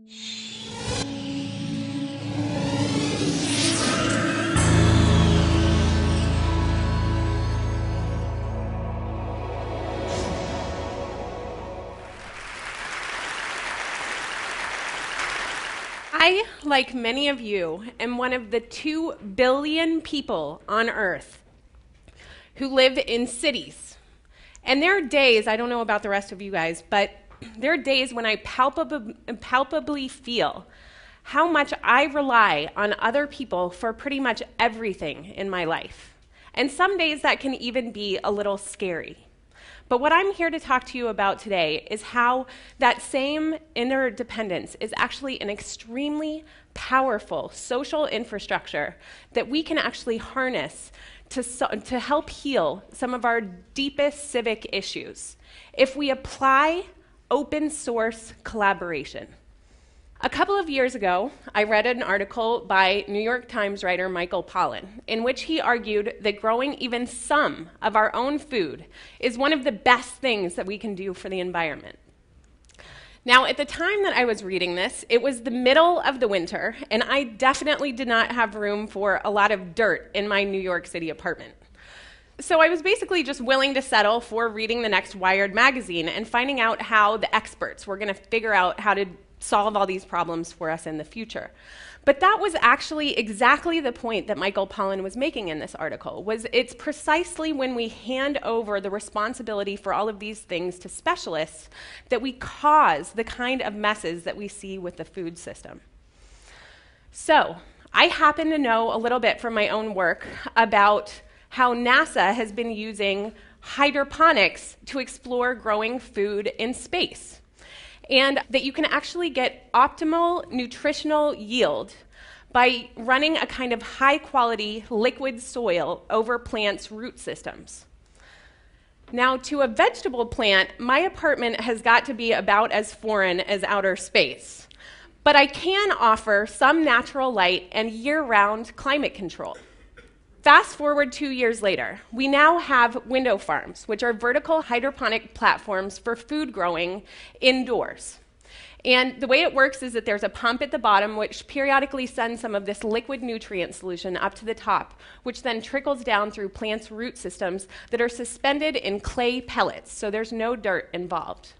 I, like many of you, am one of the 2 billion people on Earth who live in cities. And there are days, I don't know about the rest of you guys, but there are days when I palpably feel how much I rely on other people for pretty much everything in my life. And some days that can even be a little scary. But what I'm here to talk to you about today is how that same interdependence is actually an extremely powerful social infrastructure that we can actually harness to help heal some of our deepest civic issues if we apply open source collaboration. A couple of years ago, I read an article by New York Times writer Michael Pollan, in which he argued that growing even some of our own food is one of the best things that we can do for the environment. Now, at the time that I was reading this, it was the middle of the winter, and I definitely did not have room for a lot of dirt in my New York City apartment. So I was basically just willing to settle for reading the next Wired magazine and finding out how the experts were going to figure out how to solve all these problems for us in the future. But that was actually exactly the point that Michael Pollan was making in this article, was it's precisely when we hand over the responsibility for all of these things to specialists that we cause the kind of messes that we see with the food system. So I happen to know a little bit from my own work about how NASA has been using hydroponics to explore growing food in space, and that you can actually get optimal nutritional yield by running a kind of high-quality liquid soil over plants' root systems. Now, to a vegetable plant, my apartment has got to be about as foreign as outer space, but I can offer some natural light and year-round climate control. Fast forward 2 years later, we now have window farms, which are vertical hydroponic platforms for food growing indoors. And the way it works is that there's a pump at the bottom which periodically sends some of this liquid nutrient solution up to the top, which then trickles down through plants' root systems that are suspended in clay pellets, so there's no dirt involved.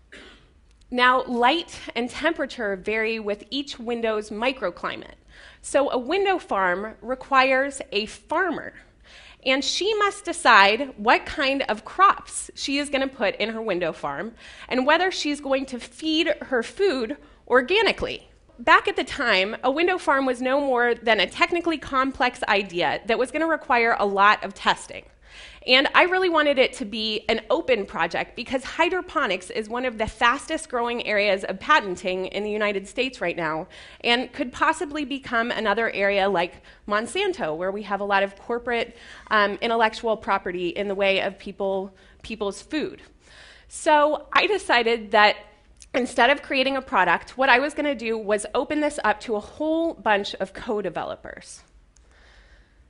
Now, light and temperature vary with each window's microclimate. So a window farm requires a farmer, and she must decide what kind of crops she is going to put in her window farm and whether she's going to feed her food organically. Back at the time, a window farm was no more than a technically complex idea that was going to require a lot of testing. And I really wanted it to be an open project because hydroponics is one of the fastest growing areas of patenting in the United States right now and could possibly become another area like Monsanto, where we have a lot of corporate intellectual property in the way of people's food. So I decided that instead of creating a product, what I was going to do was open this up to a whole bunch of co-developers.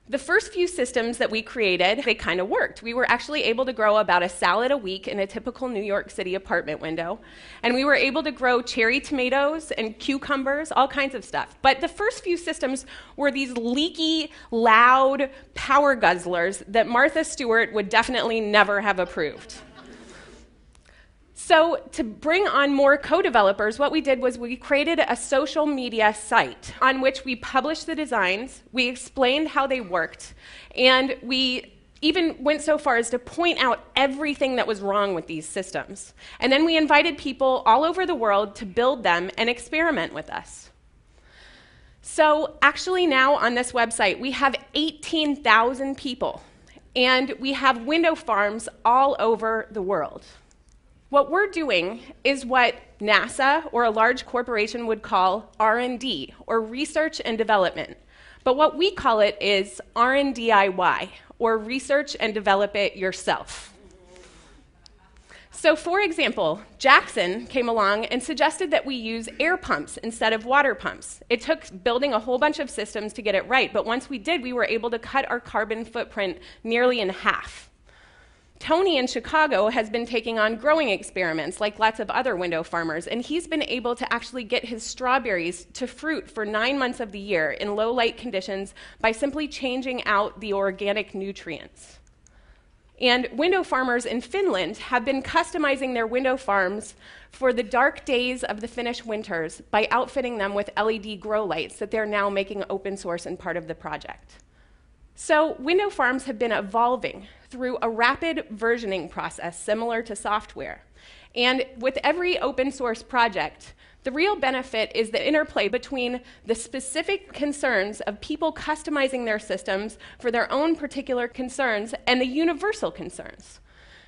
The first few systems that we created, they kind of worked. We were actually able to grow about a salad a week in a typical New York City apartment window. And we were able to grow cherry tomatoes and cucumbers, all kinds of stuff. But the first few systems were these leaky, loud power guzzlers that Martha Stewart would definitely never have approved. So to bring on more co-developers, what we did was we created a social media site on which we published the designs, we explained how they worked, and we even went so far as to point out everything that was wrong with these systems. And then we invited people all over the world to build them and experiment with us. So actually now on this website, we have 18,000 people, and we have window farms all over the world. What we're doing is what NASA or a large corporation would call R&D, or research and development. But what we call it is R&DIY, or research and develop it yourself. So for example, Jackson came along and suggested that we use air pumps instead of water pumps. It took building a whole bunch of systems to get it right, but once we did, we were able to cut our carbon footprint nearly in half. Tony in Chicago has been taking on growing experiments like lots of other window farmers, and he's been able to actually get his strawberries to fruit for 9 months of the year in low light conditions by simply changing out the organic nutrients. And window farmers in Finland have been customizing their window farms for the dark days of the Finnish winters by outfitting them with LED grow lights that they're now making open source and part of the project. So window farms have been evolving through a rapid versioning process similar to software. And with every open source project, the real benefit is the interplay between the specific concerns of people customizing their systems for their own particular concerns and the universal concerns.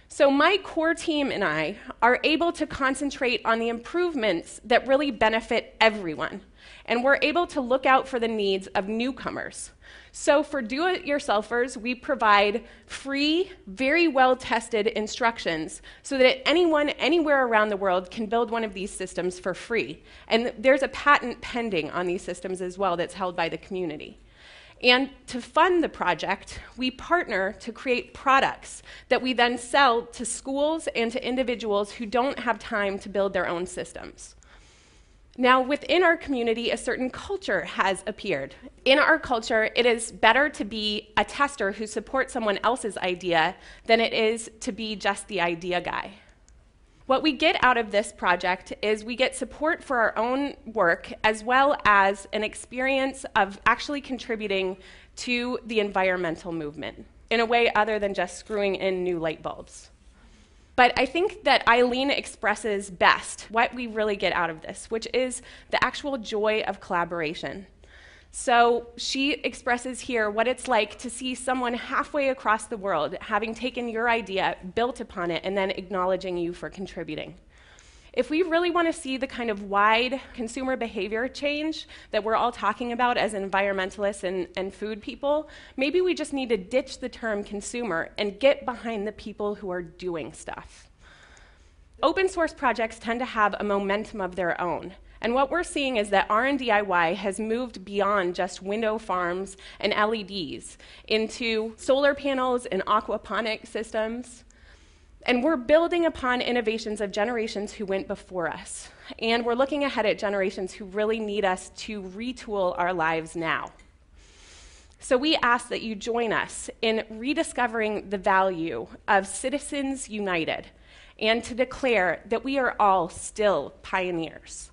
So my core team and I are able to concentrate on the improvements that really benefit everyone. And we're able to look out for the needs of newcomers. So for do-it-yourselfers, we provide free, very well-tested instructions so that anyone anywhere around the world can build one of these systems for free. And there's a patent pending on these systems as well that's held by the community. And to fund the project, we partner to create products that we then sell to schools and to individuals who don't have time to build their own systems. Now, within our community, a certain culture has appeared. In our culture, it is better to be a tester who supports someone else's idea than it is to be just the idea guy. What we get out of this project is we get support for our own work as well as an experience of actually contributing to the environmental movement in a way other than just screwing in new light bulbs. But I think that Eileen expresses best what we really get out of this, which is the actual joy of collaboration. So she expresses here what it's like to see someone halfway across the world having taken your idea, built upon it, and then acknowledging you for contributing. If we really want to see the kind of wide consumer behavior change that we're all talking about as environmentalists and food people, maybe we just need to ditch the term consumer and get behind the people who are doing stuff. Open source projects tend to have a momentum of their own. And what we're seeing is that R&DIY has moved beyond just window farms and LEDs into solar panels and aquaponic systems. And we're building upon innovations of generations who went before us. And we're looking ahead at generations who really need us to retool our lives now. So we ask that you join us in rediscovering the value of citizens united and to declare that we are all still pioneers.